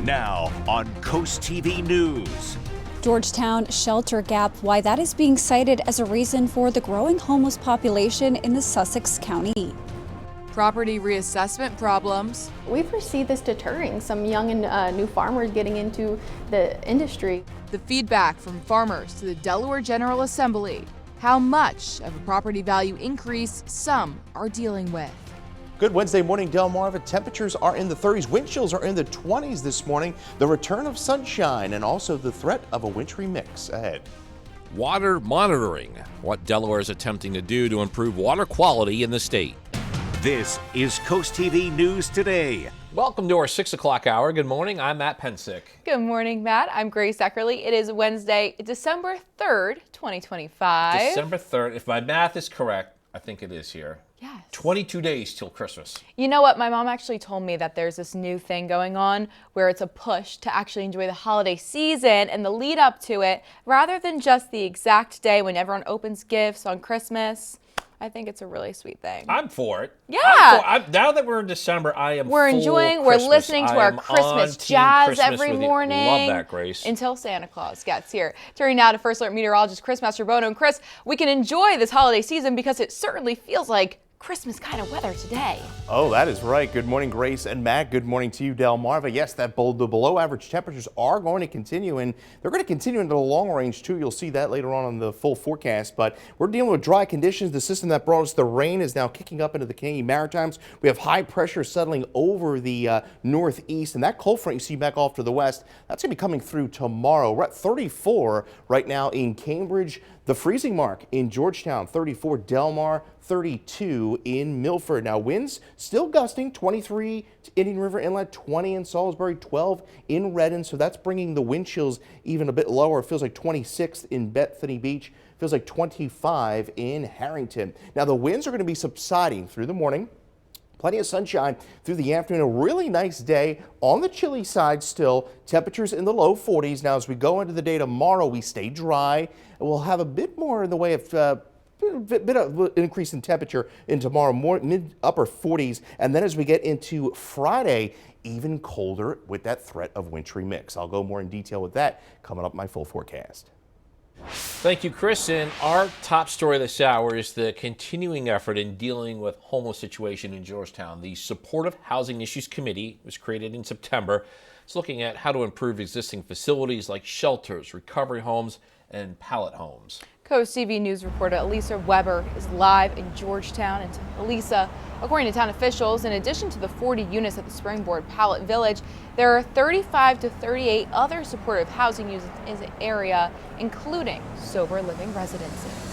Now on CoastTV News. Georgetown shelter gap, why that is being cited as a reason for the growing homeless population in the Sussex County. Property reassessment problems. We foresee this deterring some young and new farmers getting into the industry. The feedback from farmers to the Delaware General Assembly. How much of a property value increase some are dealing with. Good Wednesday morning, Delmarva. Temperatures are in the 30s. Wind chills are in the 20s this morning. The return of sunshine and also the threat of a wintry mix ahead. Water monitoring, what Delaware is attempting to do to improve water quality in the state. This is CoastTV News Today. Welcome to our 6 o'clock hour. Good morning. I'm Matt Pensick. Good morning, Matt. I'm Grace Eckerly. It is Wednesday, December 3rd, 2025. December 3rd. If my math is correct, I think it is here. Yes. 22 days till Christmas. You know what? My mom actually told me that there's this new thing going on where it's a push to actually enjoy the holiday season and the lead up to it rather than just the exact day when everyone opens gifts on Christmas. I think it's a really sweet thing. I'm for it. Yeah. Now that we're in December, I am We're full enjoying, Christmas. we're listening to our Christmas jazz every morning. Love that, Grace. Until Santa Claus gets here. Turning now to First Alert meteorologist Chris Mastrobono. And Chris, we can enjoy this holiday season because it certainly feels like Christmas kind of weather today. Oh, that is right. Good morning, Grace and Matt. Good morning to you, Delmarva. Yes, the below average temperatures are going to continue, and they're going to continue into the long range too. You'll see that later on in the full forecast, but we're dealing with dry conditions. The system that brought us the rain is now kicking up into the Canadian Maritimes. We have high pressure settling over the northeast, and that cold front you see back off to the west, that's going to be coming through tomorrow. We're at 34 right now in Cambridge. The freezing mark in Georgetown, 34, Delmar, 32 in Milford. Now winds still gusting, 23 to Indian River Inlet, 20 in Salisbury, 12 in Redden. So that's bringing the wind chills even a bit lower. It feels like 26 in Bethany Beach, feels like 25 in Harrington. Now the winds are going to be subsiding through the morning. Plenty of sunshine through the afternoon. A really nice day on the chilly side still. Temperatures in the low 40s. Now as we go into the day tomorrow, we stay dry. And we'll have a bit more in the way of bit of increase in temperature in tomorrow, more mid-upper 40s. And then as we get into Friday, even colder with that threat of wintry mix. I'll go more in detail with that coming up in my full forecast. Thank you, Chris. And our top story this hour is the continuing effort in dealing with homeless situation in Georgetown. The Supportive Housing Issues Committee was created in September. It's looking at how to improve existing facilities like shelters, recovery homes, and pallet homes. CoastTV News reporter Elisa Weber is live in Georgetown. And Elisa, according to town officials, in addition to the 40 units at the Springboard Pallet Village, there are 35 to 38 other supportive housing units in the area, including sober living residences.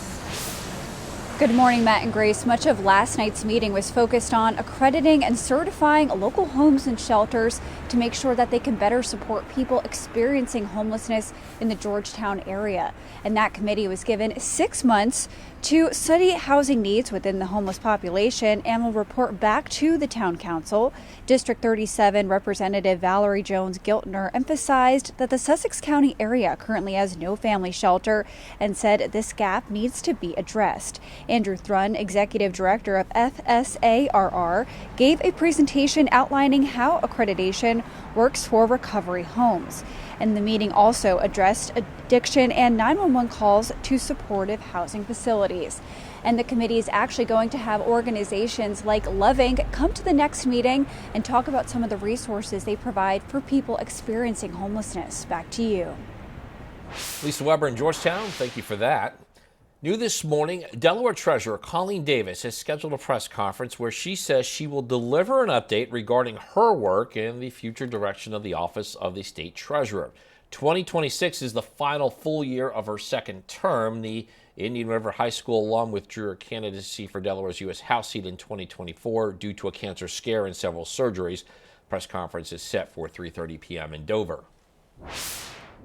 Good morning, Matt and Grace. Much of last night's meeting was focused on accrediting and certifying local homes and shelters to make sure that they can better support people experiencing homelessness in the Georgetown area. And that committee was given 6 months to study housing needs within the homeless population and will report back to the town council. District 37 Representative Valerie Jones-Giltner emphasized that the Sussex County area currently has no family shelter and said this gap needs to be addressed. Andrew Thrun, Executive Director of FSARR, gave a presentation outlining how accreditation works for recovery homes. And the meeting also addressed addiction and 911 calls to supportive housing facilities. And the committee is actually going to have organizations like Loving come to the next meeting and talk about some of the resources they provide for people experiencing homelessness. Back to you. Lisa Weber in Georgetown, thank you for that. New this morning, Delaware Treasurer Colleen Davis has scheduled a press conference where she says she will deliver an update regarding her work and the future direction of the Office of the State Treasurer. 2026 is the final full year of her second term. The Indian River High School alum withdrew her candidacy for Delaware's U.S. House seat in 2024 due to a cancer scare and several surgeries. Press conference is set for 3:30 p.m. in Dover.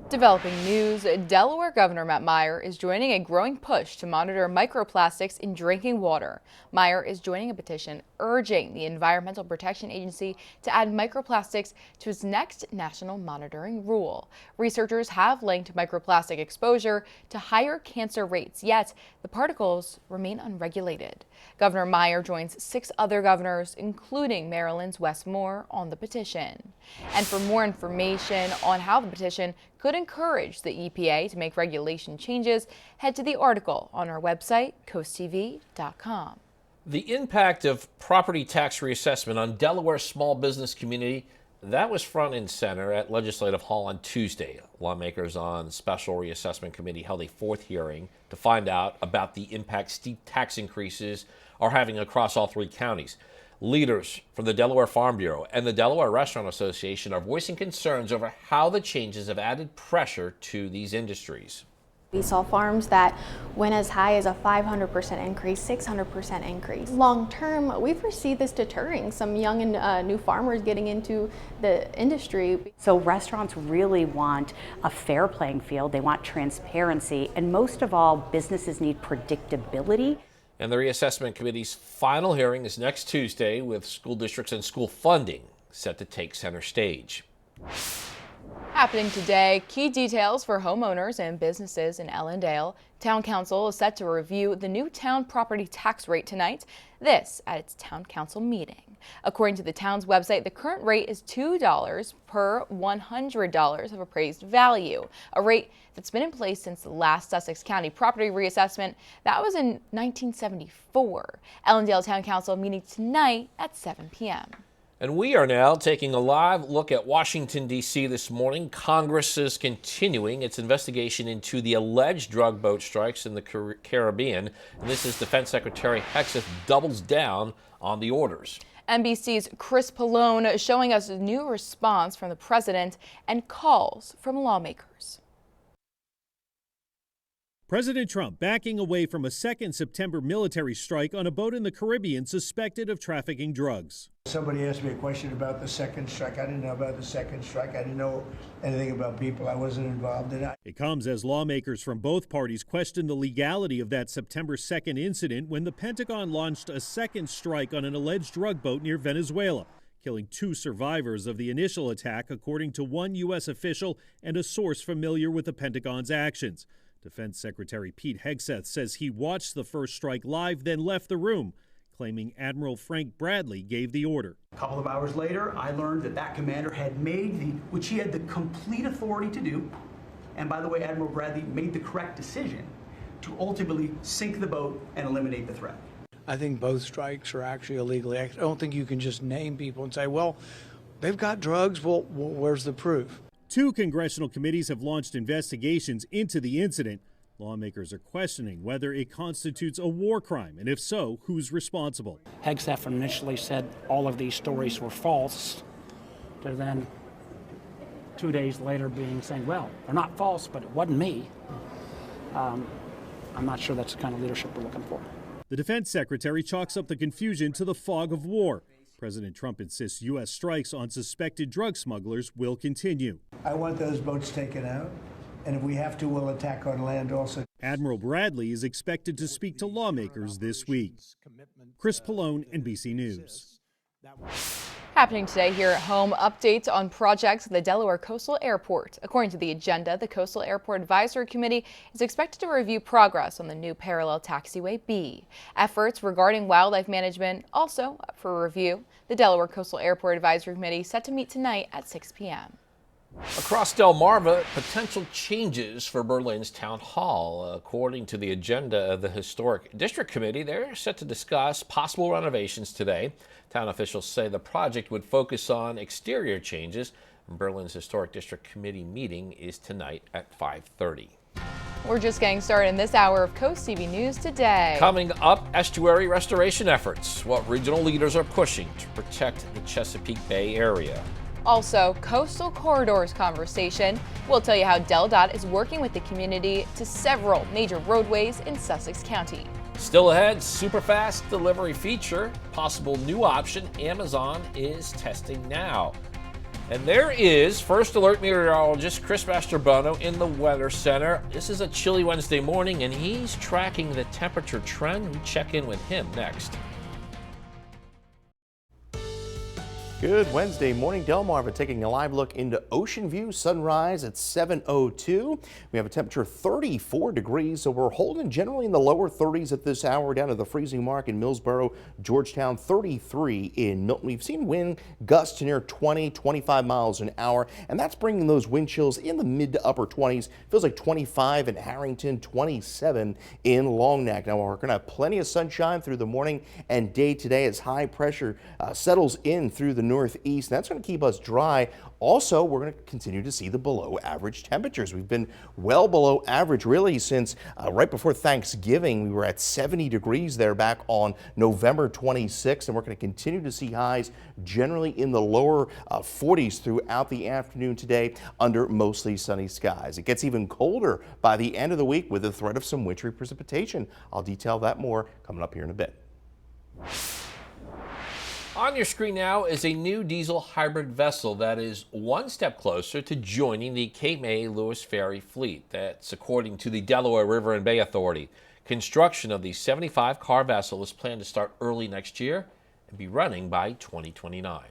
Developing news, Delaware Governor Matt Meyer is joining a growing push to monitor microplastics in drinking water. Meyer is joining a petition urging the Environmental Protection Agency to add microplastics to its next national monitoring rule. Researchers have linked microplastic exposure to higher cancer rates, yet the particles remain unregulated. Governor Meyer joins 6 other governors, including Maryland's Wes Moore, on the petition. And for more information on how the petition could encourage the EPA to make regulation changes, head to the article on our website, CoastTV.com. The impact of property tax reassessment on Delaware's small business community, that was front and center at Legislative Hall on Tuesday. Lawmakers on Special Reassessment Committee held a 4th hearing to find out about the impact steep tax increases are having across all 3 counties. Leaders from the Delaware Farm Bureau and the Delaware Restaurant Association are voicing concerns over how the changes have added pressure to these industries. We saw farms that went as high as a 500% increase, 600% increase. Long term, we foresee this deterring some young and new farmers getting into the industry. So restaurants really want a fair playing field. They want transparency, and most of all, businesses need predictability. And the Reassessment Committee's final hearing is next Tuesday, with school districts and school funding set to take center stage. Happening today, key details for homeowners and businesses in Ellendale. Town Council is set to review the new town property tax rate tonight, this at its Town Council meeting. According to the town's website, the current rate is $2 per $100 of appraised value, a rate that's been in place since the last Sussex County property reassessment. That was in 1974. Ellendale Town Council meeting tonight at 7 p.m. And we are now taking a live look at Washington, D.C. this morning. Congress is continuing its investigation into the alleged drug boat strikes in the Caribbean. And this is Defense Secretary Hegseth doubles down on the orders. NBC's Chris Pallone showing us a new response from the president and calls from lawmakers. President Trump backing away from a second September military strike on a boat in the Caribbean suspected of trafficking drugs. Somebody asked me a question about the second strike. I didn't know about the second strike. I didn't know anything about people. I wasn't involved in it. It comes as lawmakers from both parties question the legality of that September 2nd incident when the Pentagon launched a second strike on an alleged drug boat near Venezuela, killing 2 survivors of the initial attack, according to one U.S. official and a source familiar with the Pentagon's actions. Defense Secretary Pete Hegseth says he watched the first strike live, then left the room, claiming Admiral Frank Bradley gave the order. A couple of hours later, I learned that commander had made which he had the complete authority to do, and by the way, Admiral Bradley made the correct decision to ultimately sink the boat and eliminate the threat. I think both strikes are actually illegal. I don't think you can just name people and say, well, they've got drugs. Well, where's the proof? 2 congressional committees have launched investigations into the incident. Lawmakers are questioning whether it constitutes a war crime, and if so, who's responsible. Hegseth initially said all of these stories were false, to then 2 days later saying, well, they're not false, but it wasn't me. I'm not sure that's the kind of leadership we're looking for. The defense secretary chalks up the confusion to the fog of war. President Trump insists U.S. strikes on suspected drug smugglers will continue. I want those boats taken out, and if we have to, we'll attack on land also. Admiral Bradley is expected to speak to lawmakers this week. Chris Pallone, NBC News. Happening today here at home, updates on projects at the Delaware Coastal Airport. According to the agenda, the Coastal Airport Advisory Committee is expected to review progress on the new parallel taxiway B. Efforts regarding wildlife management also up for review. The Delaware Coastal Airport Advisory Committee set to meet tonight at 6 p.m. Across Delmarva, potential changes for Berlin's Town Hall. According to the agenda of the Historic District Committee, they're set to discuss possible renovations today. Town officials say the project would focus on exterior changes. Berlin's Historic District Committee meeting is tonight at 5:30. We're just getting started in this hour of Coast TV News Today. Coming up, estuary restoration efforts. What regional leaders are pushing to protect the Chesapeake Bay area. Also, coastal corridors conversation. We'll tell you how DelDOT is working with the community to several major roadways in Sussex County. Still ahead, super fast delivery feature, possible new option Amazon is testing now. And there is First Alert meteorologist Chris Mastrobono in the Weather Center. This is a chilly Wednesday morning, and he's tracking the temperature trend. We check in with him next. Good Wednesday morning. Del Marva taking a live look into Ocean View. Sunrise at 7:02. We have a temperature 34 degrees, so we're holding generally in the lower 30s at this hour, down to the freezing mark in Millsboro, Georgetown, 33 in Milton. We've seen wind gusts to near 20, 25 miles an hour, and that's bringing those wind chills in the mid to upper 20s. Feels like 25 in Harrington, 27 in Long Neck. Now, we're going to have plenty of sunshine through the morning and day today as high pressure settles in through the northeast. That's going to keep us dry. Also, we're going to continue to see the below average temperatures. We've been well below average really since right before Thanksgiving. We were at 70 degrees there back on November 26th, and we're going to continue to see highs generally in the lower 40s throughout the afternoon today under mostly sunny skies. It gets even colder by the end of the week with the threat of some wintry precipitation. I'll detail that more coming up here in a bit. On your screen now is a new diesel hybrid vessel that is one step closer to joining the Cape May Lewis Ferry fleet. That's according to the Delaware River and Bay Authority. Construction of the 75-car vessel is planned to start early next year and be running by 2029.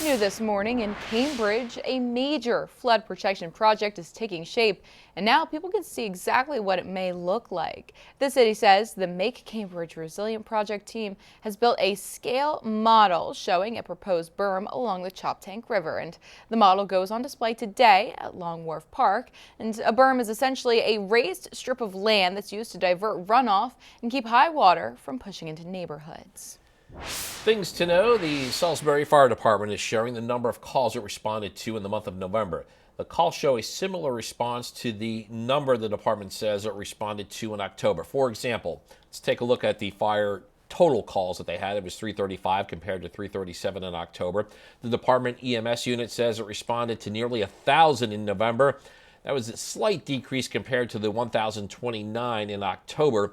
New this morning in Cambridge, a major flood protection project is taking shape, and now people can see exactly what it may look like. The city says the Make Cambridge Resilient project team has built a scale model showing a proposed berm along the Choptank River, and the model goes on display today at Long Wharf Park. And a berm is essentially a raised strip of land that's used to divert runoff and keep high water from pushing into neighborhoods. Things to know: the Salisbury Fire Department is sharing the number of calls it responded to in the month of November. The calls show a similar response to the number the department says it responded to in October. For example, let's take a look at the fire total calls that they had. It was 335 compared to 337 in October. The department EMS unit says it responded to nearly 1,000 in November. That was a slight decrease compared to the 1,029 in October.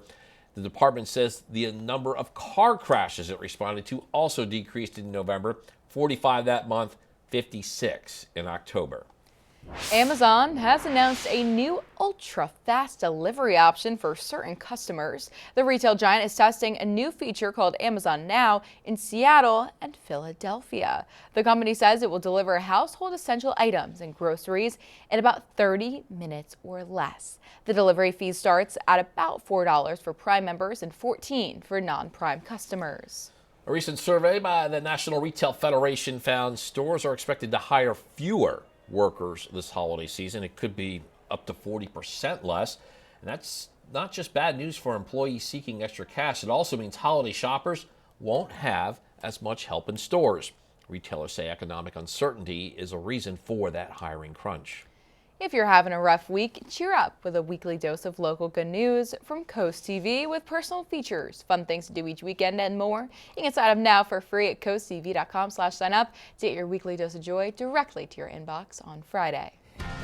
The department says the number of car crashes it responded to also decreased in November, 45 that month, 56 in October. Amazon has announced a new ultra-fast delivery option for certain customers. The retail giant is testing a new feature called Amazon Now in Seattle and Philadelphia. The company says it will deliver household essential items and groceries in about 30 minutes or less. The delivery fee starts at about $4 for Prime members and $14 for non-Prime customers. A recent survey by the National Retail Federation found stores are expected to hire fewer workers this holiday season. It could be up to 40% less. And that's not just bad news for employees seeking extra cash. It also means holiday shoppers won't have as much help in stores. Retailers say economic uncertainty is a reason for that hiring crunch. If you're having a rough week, cheer up with a weekly dose of local good news from Coast TV with personal features, fun things to do each weekend, and more. You can sign up now for free at coasttv.com/sign-up to get your weekly dose of joy directly to your inbox on Friday.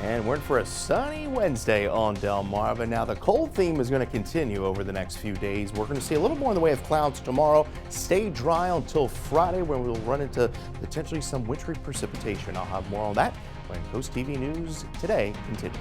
And we're in for a sunny Wednesday on Del Marva. Now, the cold theme is going to continue over the next few days. We're going to see a little more in the way of clouds tomorrow. Stay dry until Friday, when we'll run into potentially some wintry precipitation. I'll have more on that when Coast TV News Today continues.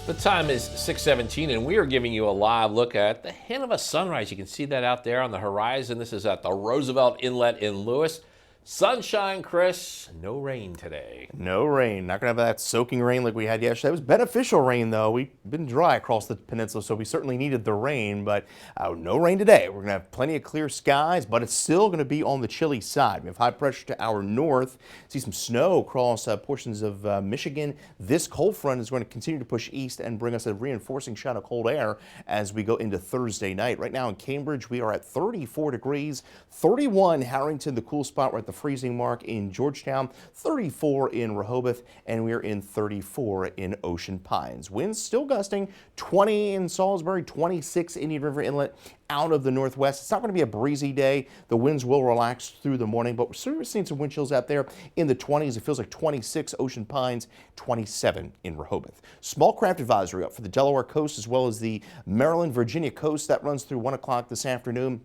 The time is 6:17, and we are giving you a live look at the hint of a sunrise. You can see that out there on the horizon. This is at the Roosevelt Inlet in Lewis. Sunshine, Chris. No rain today. No rain. Not going to have that soaking rain like we had yesterday. It was beneficial rain, though. We've been dry across the peninsula, so we certainly needed the rain, but no rain today. We're going to have plenty of clear skies, but it's still going to be on the chilly side. We have high pressure to our north. See some snow across portions of Michigan. This cold front is going to continue to push east and bring us a reinforcing shot of cold air as we go into Thursday night. Right now in Cambridge, we are at 34 degrees, 31 Harrington, the cool spot. We're at the freezing mark in Georgetown, 34 in Rehoboth, and we're in 34 in Ocean Pines. Winds still gusting, 20 in Salisbury, 26 Indian River Inlet out of the northwest. It's not going to be a breezy day. The winds will relax through the morning, but we're still seeing some wind chills out there in the 20s. It feels like 26 Ocean Pines, 27 in Rehoboth. Small craft advisory up for the Delaware coast as well as the Maryland, Virginia coast. That runs through 1 o'clock this afternoon.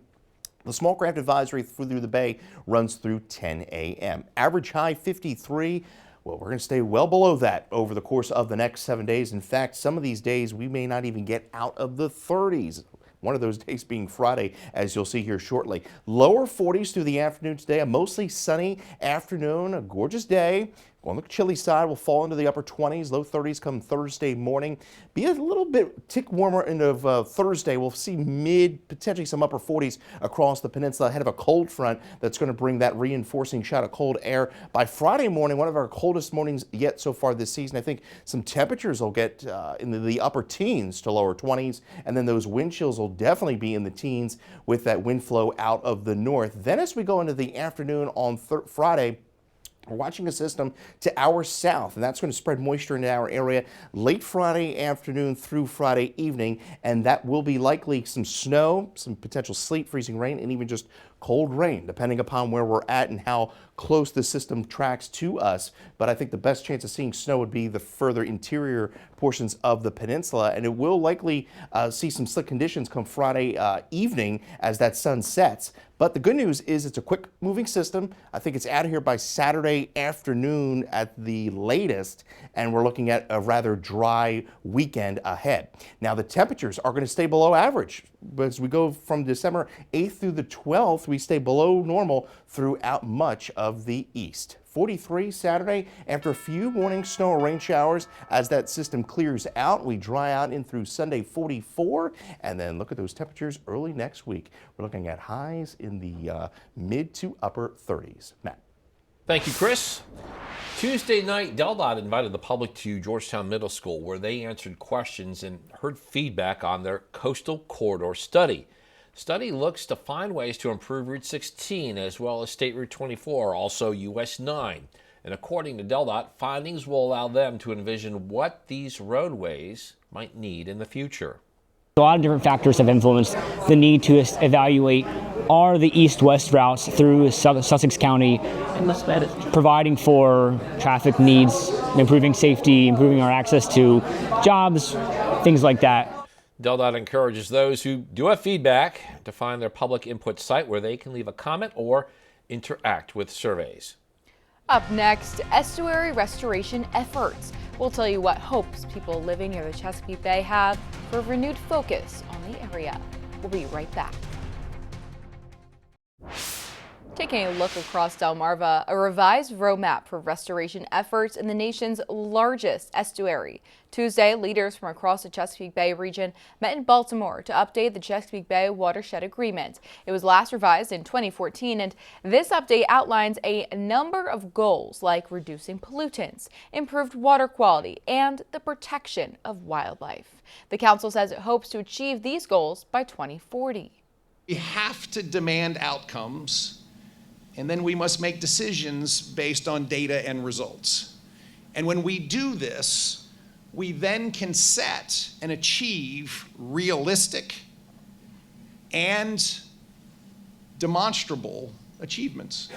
The small craft advisory through the bay runs through 10 a.m. Average high 53. Well, we're going to stay well below that over the course of the next 7 days. In fact, some of these days we may not even get out of the 30s. One of those days being Friday, as you'll see here shortly. Lower 40s through the afternoon today. A mostly sunny afternoon, a gorgeous day. On the chilly side, we'll fall into the upper 20s, low 30s come Thursday morning. Be a little bit tick warmer into Thursday. We'll see potentially some upper 40s across the peninsula ahead of a cold front that's going to bring that reinforcing shot of cold air. By Friday morning, one of our coldest mornings yet so far this season. I think some temperatures will get into the upper teens to lower 20s, and then those wind chills will definitely be in the teens with that wind flow out of the north. Then as we go into the afternoon on Friday, we're watching a system to our south, and that's going to spread moisture into our area late Friday afternoon through Friday evening, and that will be likely some snow, some potential sleet, freezing rain, and even just cold rain, depending upon where we're at and how close the system tracks to us. But I think the best chance of seeing snow would be the further interior portions of the peninsula, and it will likely see some slick conditions come Friday evening as that sun sets. But the good news is it's a quick moving system. I think it's out of here by Saturday afternoon at the latest, and we're looking at a rather dry weekend ahead. Now the temperatures are going to stay below average. As we go from December 8th through the 12th, we stay below normal throughout much of the east. 43 Saturday after a few morning snow or rain showers. As that system clears out, we dry out in through Sunday 44, and then look at those temperatures early next week. We're looking at highs in the mid to upper 30s. Matt. Thank you, Chris. Tuesday night, DelDOT invited the public to Georgetown Middle School, where they answered questions and heard feedback on their coastal corridor study. Study looks to find ways to improve Route 16 as well as State Route 24, also US 9. And according to DelDOT, findings will allow them to envision what these roadways might need in the future. A lot of different factors have influenced the need to evaluate are the east-west routes through Sussex County providing for traffic needs, improving safety, improving our access to jobs, things like that. DelDOT encourages those who do have feedback to find their public input site where they can leave a comment or interact with surveys. Up next, estuary restoration efforts. We'll tell you what hopes people living near the Chesapeake Bay have for a renewed focus on the area. We'll be right back. Taking a look across Delmarva, a revised roadmap for restoration efforts in the nation's largest estuary. Tuesday, leaders from across the Chesapeake Bay region met in Baltimore to update the Chesapeake Bay Watershed Agreement. It was last revised in 2014, and this update outlines a number of goals like reducing pollutants, improved water quality, and the protection of wildlife. The council says it hopes to achieve these goals by 2040. We have to demand outcomes, and then we must make decisions based on data and results. And when we do this, we then can set and achieve realistic and demonstrable achievements.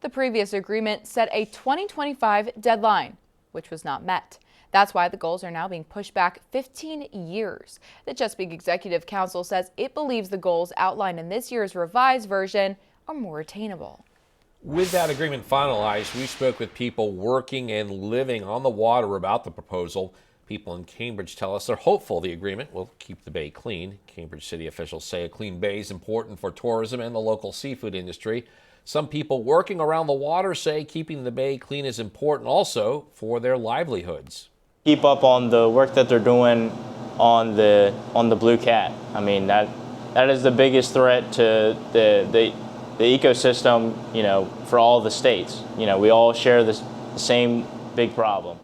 The previous agreement set a 2025 deadline, which was not met. That's why the goals are now being pushed back 15 years. The Chesapeake Executive Council says it believes the goals outlined in this year's revised version are more attainable. With that agreement finalized, we spoke with people working and living on the water about the proposal. People in Cambridge tell us they're hopeful the agreement will keep the bay clean. Cambridge city officials say a clean bay is important for tourism and the local seafood industry. Some people working around the water say keeping the bay clean is important also for their livelihoods. Keep up on the work that they're doing on the blue cat. I mean, that is the biggest threat to the ecosystem, you know, for all the states. You know, we all share the same big problem.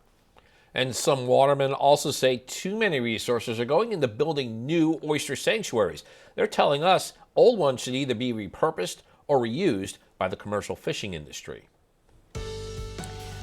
And some watermen also say too many resources are going into building new oyster sanctuaries. They're telling us old ones should either be repurposed or reused by the commercial fishing industry.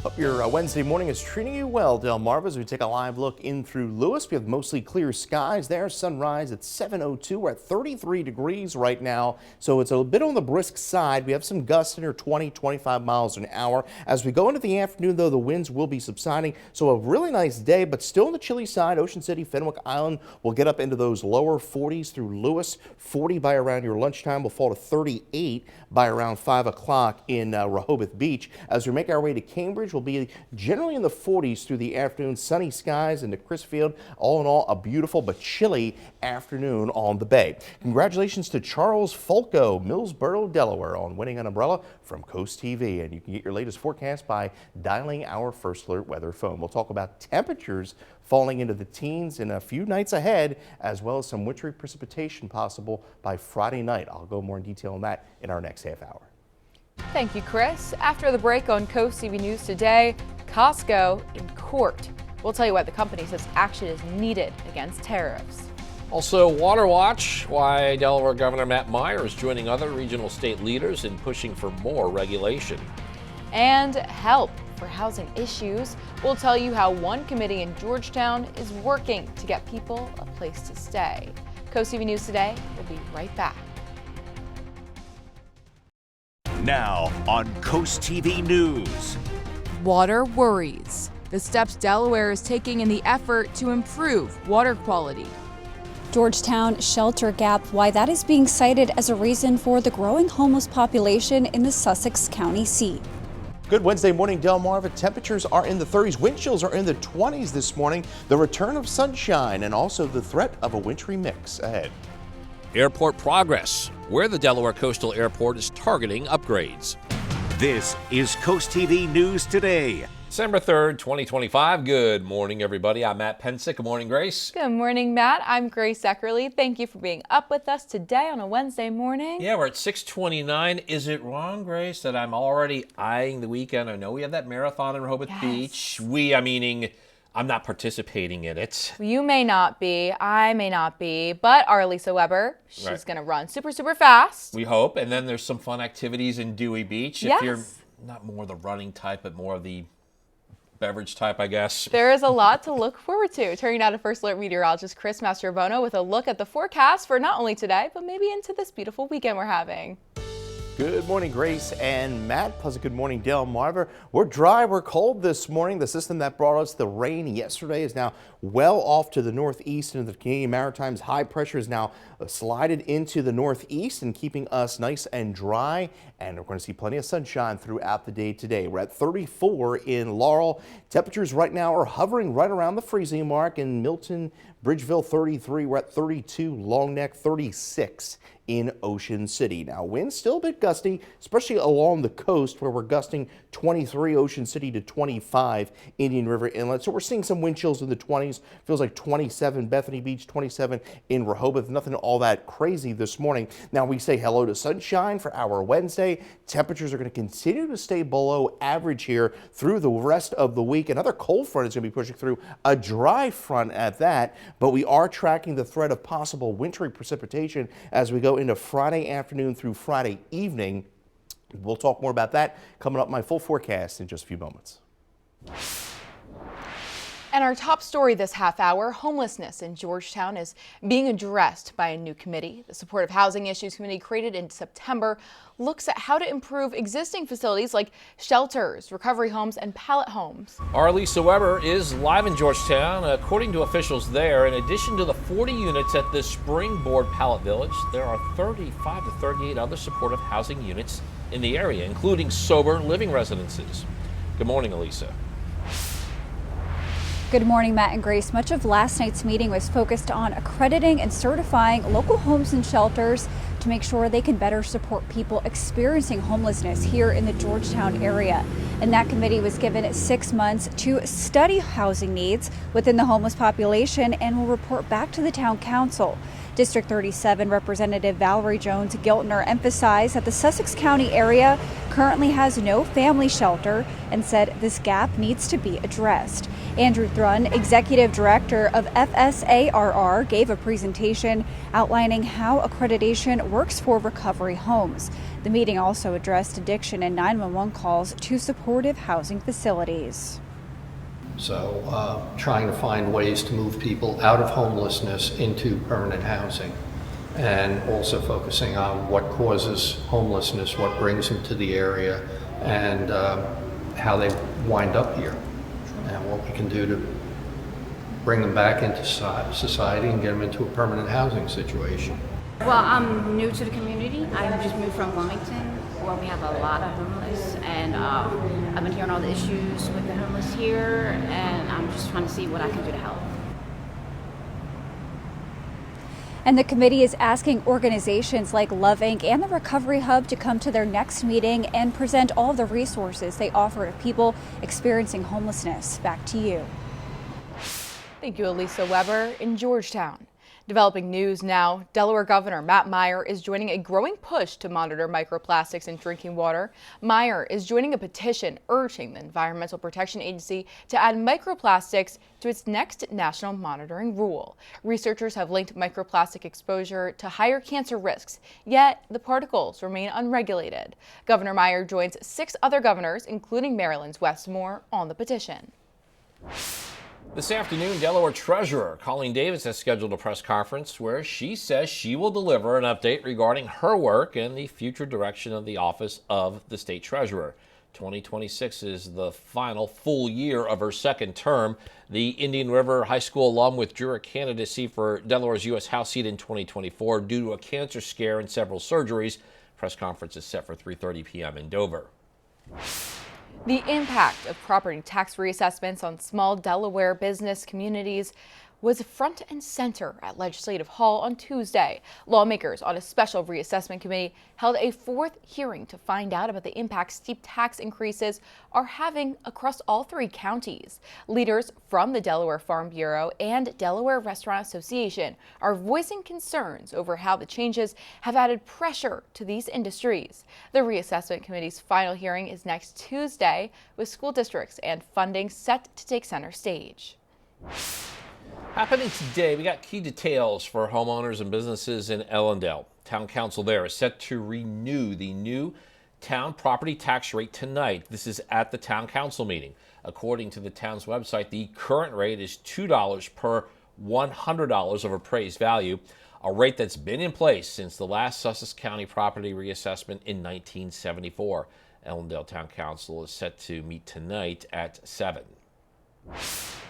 Hope your Wednesday morning is treating you well, Delmarva. As we take a live look in through Lewis, we have mostly clear skies there. Sunrise at 7:02. We're at 33 degrees right now, so it's a bit on the brisk side. We have some gusts near 20, 25 miles an hour. As we go into the afternoon, though, the winds will be subsiding, so a really nice day, but still on the chilly side. Ocean City, Fenwick Island will get up into those lower 40s through Lewis. 40 by around your lunchtime, will fall to 38 by around 5 o'clock in Rehoboth Beach. As we make our way to Cambridge, will be generally in the 40s through the afternoon. Sunny skies into Crisfield. All in all, a beautiful but chilly afternoon on the bay. Congratulations to Charles Folco, Millsboro, Delaware, on winning an umbrella from Coast TV. And you can get your latest forecast by dialing our First Alert weather phone. We'll talk about temperatures falling into the teens in a few nights ahead, as well as some wintry precipitation possible by Friday night. I'll go more in detail on that in our next half hour. Thank you, Chris. After the break on Coast TV News today, Costco in court. We'll tell you why the company says action is needed against tariffs. Also, Water Watch, why Delaware Governor Matt Meyer is joining other regional state leaders in pushing for more regulation. And help for housing issues. We'll tell you how one committee in Georgetown is working to get people a place to stay. Coast TV News today. We'll be right back. Now on Coast TV News. Water worries. The steps Delaware is taking in the effort to improve water quality. Georgetown shelter gap, why that is being cited as a reason for the growing homeless population in the Sussex County seat. Good Wednesday morning, Delmarva. Temperatures are in the 30s. Wind chills are in the 20s this morning. The return of sunshine and also the threat of a wintry mix ahead. Airport progress, where the Delaware Coastal Airport is targeting upgrades. This is Coast TV News Today. December 3rd, 2025. Good morning, everybody. I'm Matt Pensick. Good morning, Grace. Good morning, Matt. I'm Grace Eckerly. Thank you for being up with us today on a Wednesday morning. Yeah, we're at 6:29. Is it wrong, Grace, that I'm already eyeing the weekend? I know we have that marathon in Rehoboth Beach. Meaning I'm not participating in it. You may not be, I may not be, but our Lisa Weber, she's Right. going to run super, super fast. We hope. And then there's some fun activities in Dewey Beach. Yes. If you're not more the running type, but more of the beverage type, I guess. There is a lot to look forward to. Turning now to First Alert meteorologist Chris Mastrobono with a look at the forecast for not only today, but maybe into this beautiful weekend we're having. Good morning, Grace and Matt. Plus, good morning, Delmarva. We're dry, we're cold this morning. The system that brought us the rain yesterday is now well off to the northeast, and the Canadian Maritimes high pressure is now slided into the northeast and keeping us nice and dry. And we're going to see plenty of sunshine throughout the day today. We're at 34 in Laurel. Temperatures right now are hovering right around the freezing mark in Milton, Bridgeville 33. We're at 32, Long Neck 36 in Ocean City. Now, winds still a bit gusty, especially along the coast where we're gusting 23 Ocean City to 25 Indian River Inlet. So we're seeing some wind chills in the 20s. Feels like 27 Bethany Beach, 27 in Rehoboth. Nothing all that crazy this morning. Now we say hello to sunshine for our Wednesday. Temperatures are going to continue to stay below average here through the rest of the week. Another cold front is going to be pushing through, a dry front at that, but we are tracking the threat of possible wintry precipitation as we go into Friday afternoon through Friday evening. We'll talk more about that coming up in my full forecast in just a few moments. And our top story this half hour, homelessness in Georgetown is being addressed by a new committee. The Supportive Housing Issues Committee, created in September, looks at how to improve existing facilities like shelters, recovery homes, and pallet homes. Our Lisa Weber is live in Georgetown. According to officials there, in addition to the 40 units at the Springboard Pallet Village, there are 35 to 38 other supportive housing units in the area, including sober living residences. Good morning, Elisa. Good morning, Matt and Grace. Much of last night's meeting was focused on accrediting and certifying local homes and shelters to make sure they can better support people experiencing homelessness here in the Georgetown area. And that committee was given 6 months to study housing needs within the homeless population and will report back to the town council. District 37 Representative Valerie Jones-Giltner emphasized that the Sussex County area currently has no family shelter and said this gap needs to be addressed. Andrew Thrun, executive director of FSARR, gave a presentation outlining how accreditation works for recovery homes. The meeting also addressed addiction and 911 calls to supportive housing facilities. So trying to find ways to move people out of homelessness into permanent housing, and also focusing on what causes homelessness, what brings them to the area, and how they wind up here, and what we can do to bring them back into society and get them into a permanent housing situation. Well, I'm new to the community. I just moved from Wilmington, where we have a lot of homeless, and I've been hearing all the issues with the homeless here, and I'm just trying to see what I can do to help. And the committee is asking organizations like Love Inc. and the Recovery Hub to come to their next meeting and present all of the resources they offer to people experiencing homelessness. Back to you. Thank you, Elisa Weber in Georgetown. Developing news now, Delaware Governor Matt Meyer is joining a growing push to monitor microplastics in drinking water. Meyer is joining a petition urging the Environmental Protection Agency to add microplastics to its next national monitoring rule. Researchers have linked microplastic exposure to higher cancer risks, yet the particles remain unregulated. Governor Meyer joins 6 other governors, including Maryland's Wes Moore, on the petition. This afternoon, Delaware Treasurer Colleen Davis has scheduled a press conference where she says she will deliver an update regarding her work and the future direction of the office of the state treasurer. 2026 is the final full year of her second term. The Indian River High School alum withdrew her candidacy for Delaware's U.S. House seat in 2024 due to a cancer scare and several surgeries. Press conference is set for 3:30 p.m. in Dover. The impact of property tax reassessments on small Delaware business communities was front and center at Legislative Hall on Tuesday. Lawmakers on a special reassessment committee held a 4th hearing to find out about the impact steep tax increases are having across all 3 counties. Leaders from the Delaware Farm Bureau and Delaware Restaurant Association are voicing concerns over how the changes have added pressure to these industries. The reassessment committee's final hearing is next Tuesday, with school districts and funding set to take center stage. Happening today, we got key details for homeowners and businesses in Ellendale. Town Council there is set to renew the new town property tax rate tonight. This is at the Town Council meeting. According to the town's website, the current rate is $2 per $100 of appraised value, a rate that's been in place since the last Sussex County property reassessment in 1974. Ellendale Town Council is set to meet tonight at 7.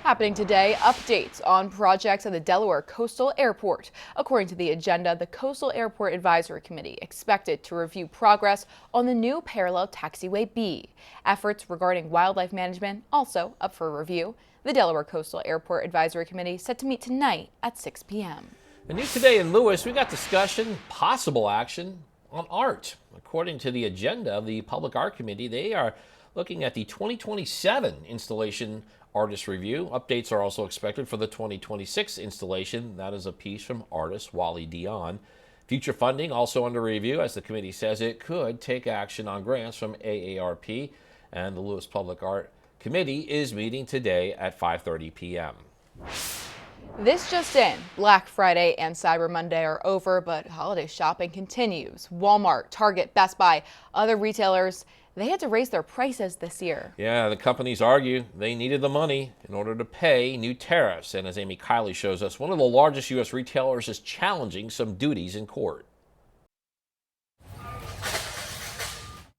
Happening today, updates on projects at the Delaware Coastal Airport. According to the agenda, the Coastal Airport Advisory Committee expected to review progress on the new parallel taxiway B. Efforts regarding wildlife management also up for review. The Delaware Coastal Airport Advisory Committee set to meet tonight at 6 p.m. And new today in Lewis, we got discussion, possible action on art. According to the agenda of the Public Art Committee, they are looking at the 2027 installation artist review. Updates are also expected for the 2026 installation. That is a piece from artist Wally Dion. Future funding also under review, as the committee says it could take action on grants from AARP. And the Lewis Public Art Committee is meeting today at 5:30 p.m. This just in, Black Friday and Cyber Monday are over, but holiday shopping continues. Walmart, Target, Best Buy, other retailers, they had to raise their prices this year. Yeah, the companies argue they needed the money in order to pay new tariffs. And as Amy Kiley shows us, one of the largest U.S. retailers is challenging some duties in court.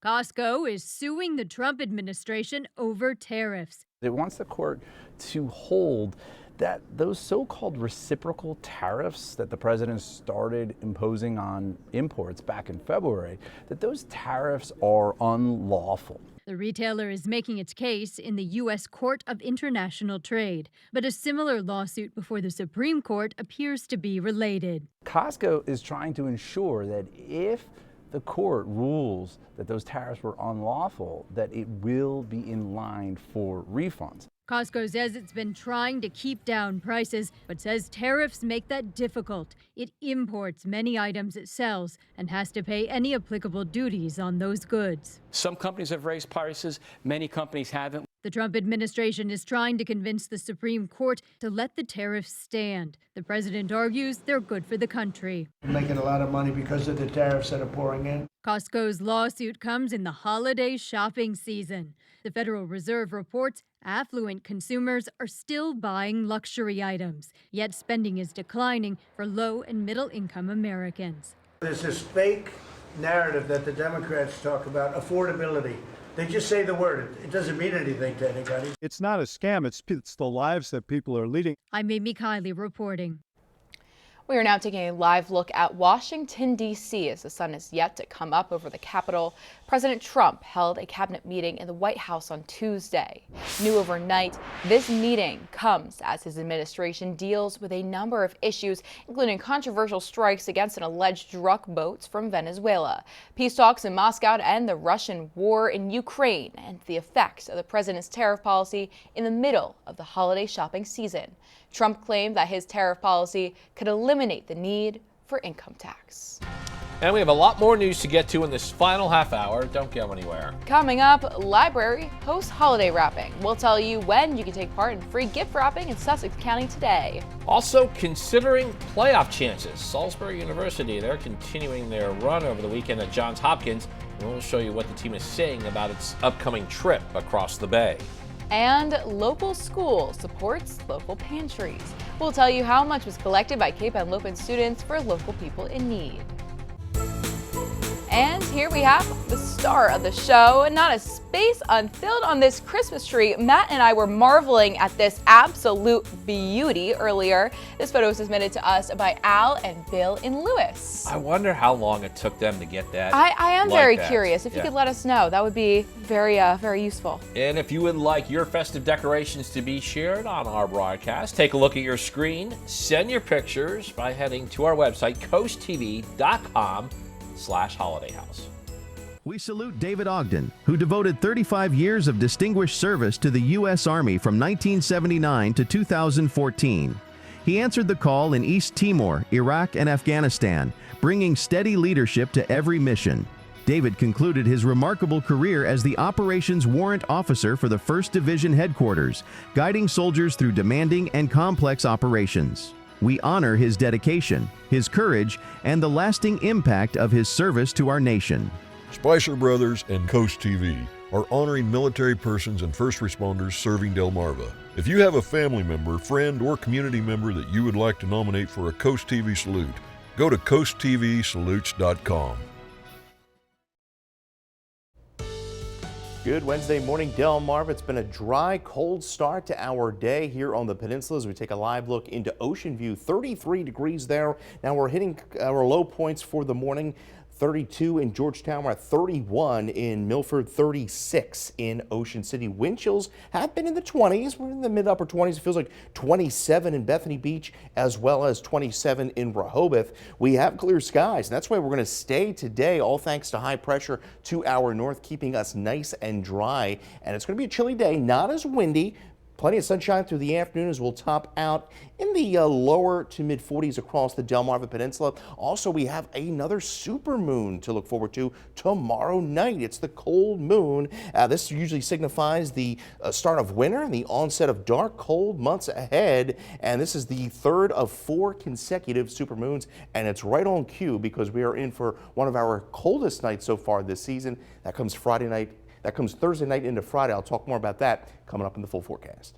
Costco is suing the Trump administration over tariffs. It wants the court to hold that those so-called reciprocal tariffs that the president started imposing on imports back in February, that those tariffs are unlawful. The retailer is making its case in the U.S. Court of International Trade, but a similar lawsuit before the Supreme Court appears to be related. Costco is trying to ensure that if the court rules that those tariffs were unlawful, that it will be in line for refunds. Costco says it's been trying to keep down prices, but says tariffs make that difficult. It imports many items it sells and has to pay any applicable duties on those goods. Some companies have raised prices, many companies haven't. The Trump administration is trying to convince the Supreme Court to let the tariffs stand. The president argues they're good for the country. We're making a lot of money because of the tariffs that are pouring in. Costco's lawsuit comes in the holiday shopping season. The Federal Reserve reports affluent consumers are still buying luxury items, yet spending is declining for low and middle income Americans. There's this fake narrative that the Democrats talk about, affordability. They just say the word. It doesn't mean anything to anybody. It's not a scam. It's the lives that people are leading. I'm Amy Kiley reporting. We are now taking a live look at Washington, D.C. as the sun is yet to come up over the Capitol. President Trump held a cabinet meeting in the White House on Tuesday. New overnight, this meeting comes as his administration deals with a number of issues, including controversial strikes against an alleged drug boats from Venezuela, peace talks in Moscow to end the Russian war in Ukraine, and the effects of the president's tariff policy in the middle of the holiday shopping season. Trump claimed that his tariff policy could eliminate the need for income tax. And we have a lot more news to get to in this final half hour. Don't go anywhere. Coming up, library hosts holiday wrapping. We'll tell you when you can take part in free gift wrapping in Sussex County today. Also considering playoff chances. Salisbury University, they're continuing their run over the weekend at Johns Hopkins. And we'll show you what the team is saying about its upcoming trip across the bay. And local school supports local pantries. We'll tell you how much was collected by Cape Henlopen students for local people in need. And here we have the star of the show. Not a space unfilled on this Christmas tree. Matt and I were marveling at this absolute beauty earlier. This photo was submitted to us by Al and Bill in Lewis. I wonder how long it took them to get that. I am like very that. curious. If you could let us know, that would be very useful. And if you would like your festive decorations to be shared on our broadcast, take a look at your screen. Send your pictures by heading to our website, coasttv.com/Holiday House. We salute David Ogden, who devoted 35 years of distinguished service to the U.S. Army from 1979 to 2014. He answered the call in East Timor, Iraq, and Afghanistan, bringing steady leadership to every mission. David concluded his remarkable career as the Operations Warrant Officer for the 1st Division Headquarters, guiding soldiers through demanding and complex operations. We honor his dedication, his courage, and the lasting impact of his service to our nation. Spicer Brothers and Coast TV are honoring military persons and first responders serving Delmarva. If you have a family member, friend, or community member that you would like to nominate for a Coast TV salute, go to coasttvsalutes.com. Good Wednesday morning, Delmarva. It's been a dry, cold start to our day here on the peninsula as we take a live look into Ocean View. 33 degrees there. Now we're hitting our low points for the morning. 32 in Georgetown, we're at 31 in Milford, 36 in Ocean City. Wind chills have been in the 20s. We're in the mid-upper 20s. It feels like 27 in Bethany Beach as well as 27 in Rehoboth. We have clear skies, and that's why we're going to stay today, all thanks to high pressure to our north, keeping us nice and dry. And it's going to be a chilly day, not as windy. Plenty of sunshine through the afternoon as we'll top out in the lower to mid 40s across the Delmarva Peninsula. Also, we have another super moon to look forward to tomorrow night. It's the cold moon. This usually signifies the start of winter and the onset of dark, cold months ahead. And this is the third of 4 consecutive super moons. And it's right on cue because we are in for one of our coldest nights so far this season. That comes Friday night. That comes Thursday night into Friday. I'll talk more about that coming up in the full forecast.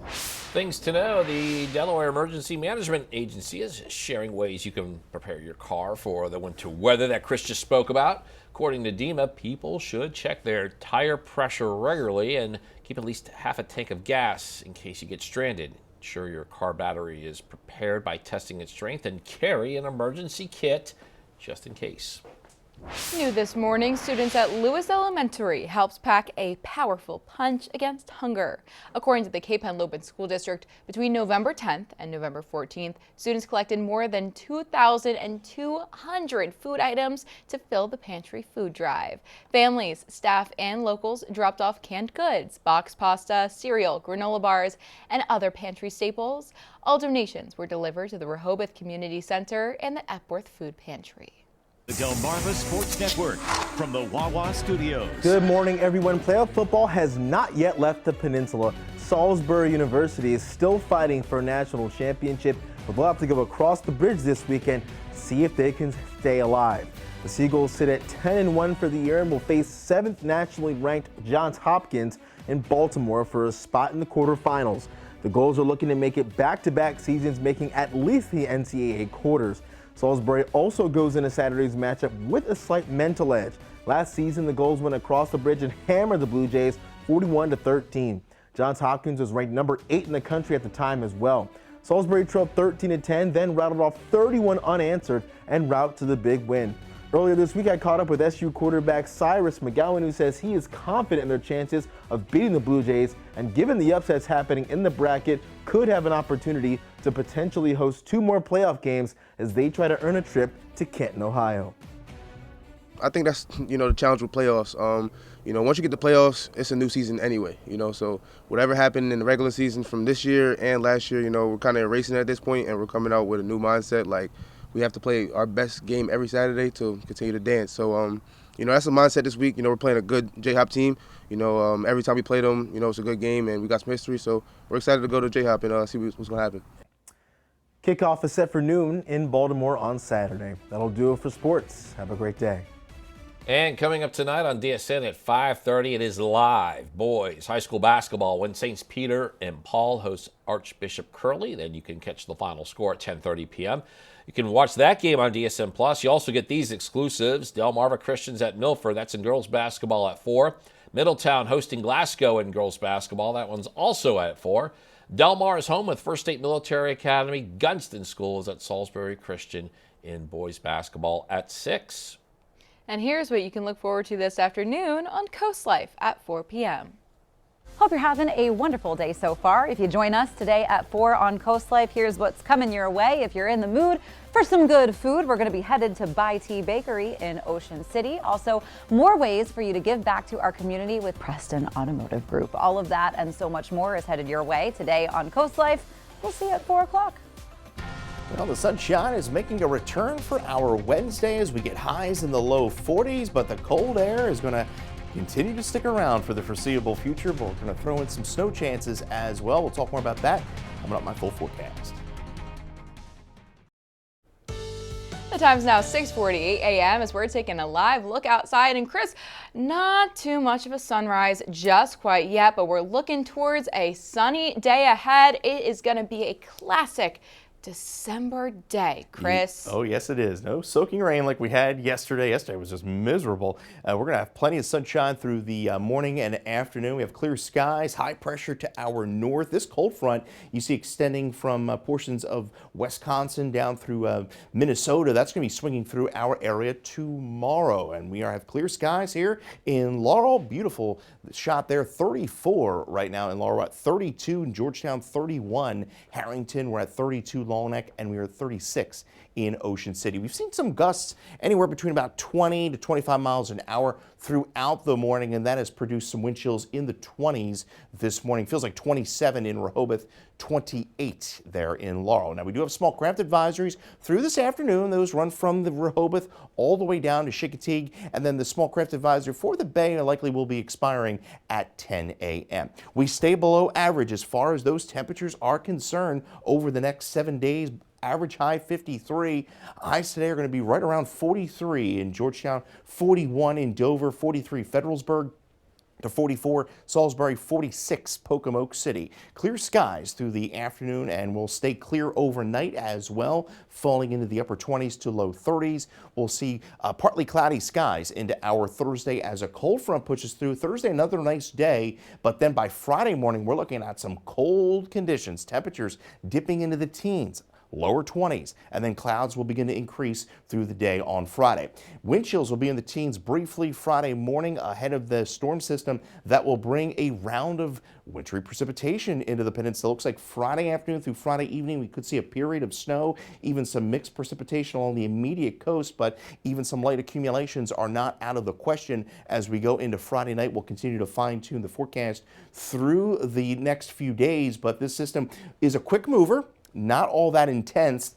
Things to know, the Delaware Emergency Management Agency is sharing ways you can prepare your car for the winter weather that Chris just spoke about. According to DEMA, people should check their tire pressure regularly and keep at least half a tank of gas in case you get stranded. Ensure your car battery is prepared by testing its strength and carry an emergency kit just in case. New this morning, students at Lewis Elementary helps pack a powerful punch against hunger. According to the Cape Henlopen School District, between November 10th and November 14th, students collected more than 2,200 food items to fill the pantry food drive. Families, staff, and locals dropped off canned goods, boxed pasta, cereal, granola bars, and other pantry staples. All donations were delivered to the Rehoboth Community Center and the Epworth Food Pantry. The Delmarva Sports Network from the Wawa Studios. Good morning, everyone. Playoff football has not yet left the peninsula. Salisbury University is still fighting for a national championship, but they'll have to go across the bridge this weekend to see if they can stay alive. The Seagulls sit at 10-1 for the year and will face 7th nationally ranked Johns Hopkins in Baltimore for a spot in the quarterfinals. The Gulls are looking to make it back-to-back seasons, making at least the NCAA quarters. Salisbury also goes into Saturday's matchup with a slight mental edge. Last season, the Gulls went across the bridge and hammered the Blue Jays 41-13. Johns Hopkins was ranked number 8 in the country at the time as well. Salisbury trailed 13-10, then rattled off 31 unanswered en route to the big win. Earlier this week, I caught up with SU quarterback Cyrus McGowan, who says he is confident in their chances of beating the Blue Jays, and given the upsets happening in the bracket, could have an opportunity to potentially host 2 more playoff games as they try to earn a trip to Canton, Ohio. I think that's, the challenge with playoffs. Once you get to playoffs, it's a new season anyway, so whatever happened in the regular season from this year and last year, we're kind of erasing it at this point, and we're coming out with a new mindset. Like, we have to play our best game every Saturday to continue to dance. So, that's the mindset this week. We're playing a good J-Hop team. Every time we play them, it's a good game, and we got some history. So we're excited to go to J-Hop and see what's going to happen. Kickoff is set for noon in Baltimore on Saturday. That'll do it for sports. Have a great day. And coming up tonight on DSN at 5:30, it is live. Boys high school basketball when Saints Peter and Paul host Archbishop Curley. Then you can catch the final score at 10:30 p.m. You can watch that game on DSN Plus. You also get these exclusives. Delmarva Christians at Milford. That's in girls basketball at 4. Middletown hosting Glasgow in girls basketball. That one's also at 4. Delmar is home with First State Military Academy. Gunston School is at Salisbury Christian in boys basketball at 6. And here's what you can look forward to this afternoon on Coast Life at 4 p.m. Hope you're having a wonderful day so far. If you join us today at 4 on Coast Life, here's what's coming your way. If you're in the mood for some good food, we're going to be headed to By Tea Bakery in Ocean City. Also, more ways for you to give back to our community with Preston Automotive Group. All of that and so much more is headed your way today on Coast Life. We'll see you at 4 o'clock. Well, the sunshine is making a return for our Wednesday as we get highs in the low 40s, but the cold air is going to continue to stick around for the foreseeable future, but we're going to throw in some snow chances as well. We'll talk more about that coming up my full forecast. The time's now 6:48 a.m. as we're taking a live look outside. And Chris, not too much of a sunrise just quite yet, but we're looking towards a sunny day ahead. It is going to be a classic December day, Chris. Oh, yes, it is. No soaking rain like we had yesterday. Yesterday was just miserable. We're going to have plenty of sunshine through the morning and afternoon. We have clear skies, high pressure to our north. This cold front you see extending from portions of Wisconsin down through Minnesota. That's going to be swinging through our area tomorrow. And we have clear skies here in Laurel. Beautiful shot there. 34 right now in Laurel. We're at 32 in Georgetown, 31. Harrington, we're at 32. Long Neck, and we are 36 in Ocean City. We've seen some gusts anywhere between about 20 to 25 miles an hour throughout the morning, and that has produced some wind chills in the 20s this morning. Feels like 27 in Rehoboth, 28 there in Laurel. Now, we do have small craft advisories through this afternoon. Those run from the Rehoboth all the way down to Chincoteague, and then the small craft advisory for the Bay likely will be expiring at 10 a.m. We stay below average as far as those temperatures are concerned over the next 7 days. Average high 53. Highs today are going to be right around 43 in Georgetown, 41 in Dover, 43 Federalsburg, to 44 Salisbury, 46 Pocomoke City. Clear skies through the afternoon and will stay clear overnight as well, falling into the upper 20s to low 30s. We'll see partly cloudy skies into our Thursday as a cold front pushes through. Thursday, another nice day, but then by Friday morning, we're looking at some cold conditions, temperatures dipping into the teens. lower 20s, and then clouds will begin to increase through the day on Friday. Wind chills will be in the teens briefly Friday morning ahead of the storm system that will bring a round of wintry precipitation into the peninsula. Looks like Friday afternoon through Friday evening we could see a period of snow, even some mixed precipitation along the immediate coast, but even some light accumulations are not out of the question as we go into Friday night. We'll continue to fine-tune the forecast through the next few days, but this system is a quick mover, not all that intense.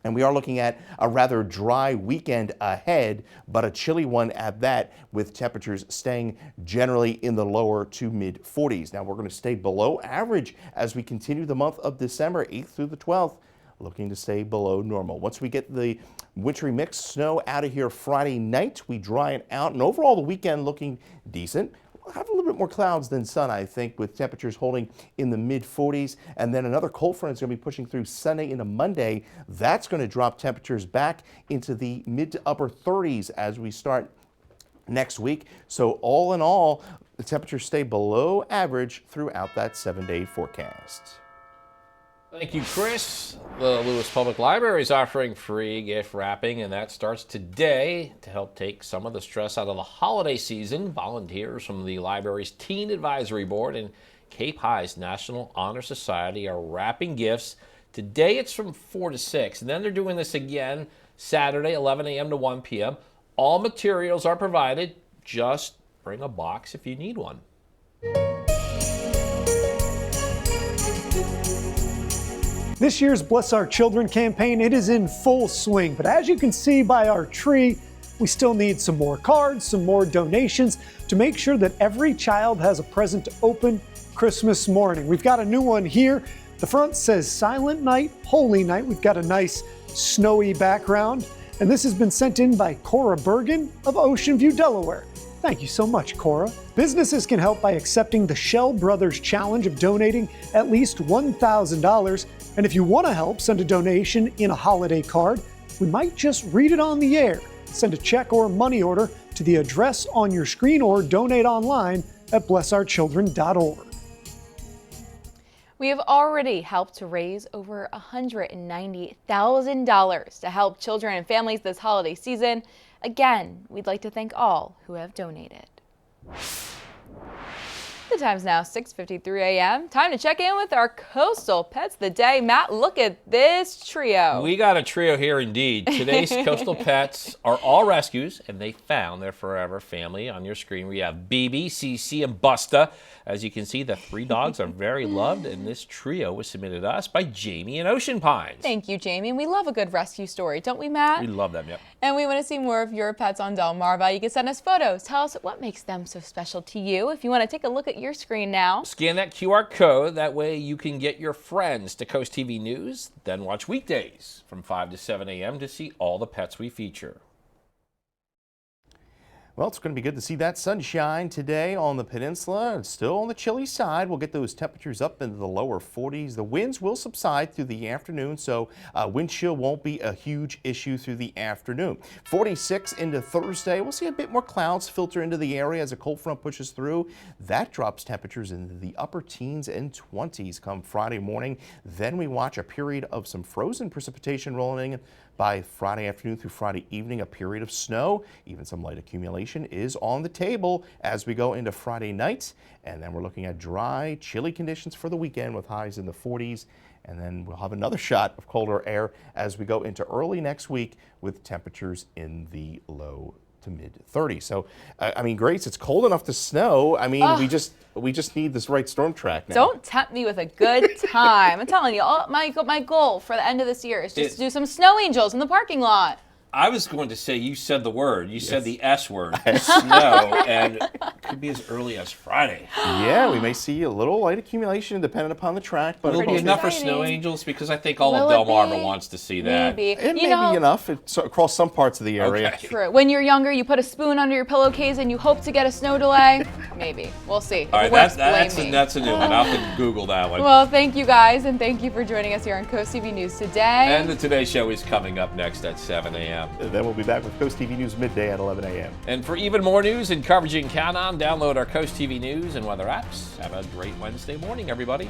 And we are looking at a rather dry weekend ahead, but a chilly one at that, with temperatures staying generally in the lower to mid 40s. Now we're going to stay below average as we continue the month of December, 8th through the 12th, looking to stay below normal. Once we get the wintry mix snow out of here Friday night, we dry it out, and overall the weekend looking decent. We'll have a little bit more clouds than sun, I think, with temperatures holding in the mid 40s. And then another cold front is going to be pushing through Sunday into Monday. That's going to drop temperatures back into the mid to upper 30s as we start next week. So all in all, the temperatures stay below average throughout that 7-day forecast. Thank you, Chris. The Lewis Public Library is offering free gift wrapping, and that starts today. To help take some of the stress out of the holiday season, volunteers from the library's Teen Advisory Board and Cape High's National Honor Society are wrapping gifts. Today it's from 4 to 6, and then they're doing this again Saturday, 11 a.m. to 1 p.m. All materials are provided. Just bring a box if you need one. This year's Bless Our Children campaign, it is in full swing, but as you can see by our tree, we still need some more cards, some more donations to make sure that every child has a present to open Christmas morning. We've got a new one here. The front says Silent Night, Holy Night. We've got a nice snowy background, and this has been sent in by Cora Bergen of Ocean View, Delaware. Thank you so much, Cora. Businesses can help by accepting the Shell Brothers Challenge of donating at least $1,000. And if you want to help send a donation in a holiday card, we might just read it on the air. Send a check or money order to the address on your screen or donate online at blessourchildren.org. We have already helped to raise over $190,000 to help children and families this holiday season. Again, we'd like to thank all who have donated. The time's now 6:53 a.m. Time to check in with our coastal pets of the day. Matt, look at this trio. We got a trio here indeed. Today's coastal pets are all rescues, and they found their forever family. On your screen, we have BB, CC, and Busta. As you can see, the 3 dogs are very loved, and this trio was submitted to us by Jamie in Ocean Pines. Thank you, Jamie. We love a good rescue story, don't we, Matt? We love them, yep. And we want to see more of your pets on Delmarva. You can send us photos. Tell us what makes them so special to you. If you want to take a look at your screen now. Scan that QR code. That way you can get your friends to Coast TV News, then watch weekdays from 5 to 7 a.m. to see all the pets we feature. Well, it's going to be good to see that sunshine today on the peninsula. It's still on the chilly side. We'll get those temperatures up into the lower 40s. The winds will subside through the afternoon, so wind chill won't be a huge issue through the afternoon. 46 into Thursday. We'll see a bit more clouds filter into the area as a cold front pushes through. That drops temperatures into the upper teens and 20s come Friday morning. Then we watch a period of some frozen precipitation rolling in. By Friday afternoon through Friday evening, a period of snow, even some light accumulation is on the table as we go into Friday night. And then we're looking at dry, chilly conditions for the weekend with highs in the 40s. And then we'll have another shot of colder air as we go into early next week with temperatures in the low to mid 30s. So, I mean, Grace, it's cold enough to snow. I mean, we just need this right storm track now. Don't tempt me with a good time. I'm telling you, my goal for the end of this year is just to do some snow angels in the parking lot. I was going to say, you said the word. You said the S word, snow, and it could be as early as Friday. Yeah, we may see a little light accumulation depending upon the track. But will it be enough for snow angels? Because I think all of Delmarva wants to see that. Maybe. It may be enough across some parts of the area. Okay. True. When you're younger, you put a spoon under your pillowcase and you hope to get a snow delay. Maybe. We'll see. All right, that's a new one. I'll have to Google that one. Well, thank you guys, and thank you for joining us here on Coast TV News today. And the Today Show is coming up next at 7 a.m. And then we'll be back with Coast TV News midday at 11 a.m. And for even more news and coverage you can count on, download our Coast TV News and weather apps. Have a great Wednesday morning, everybody.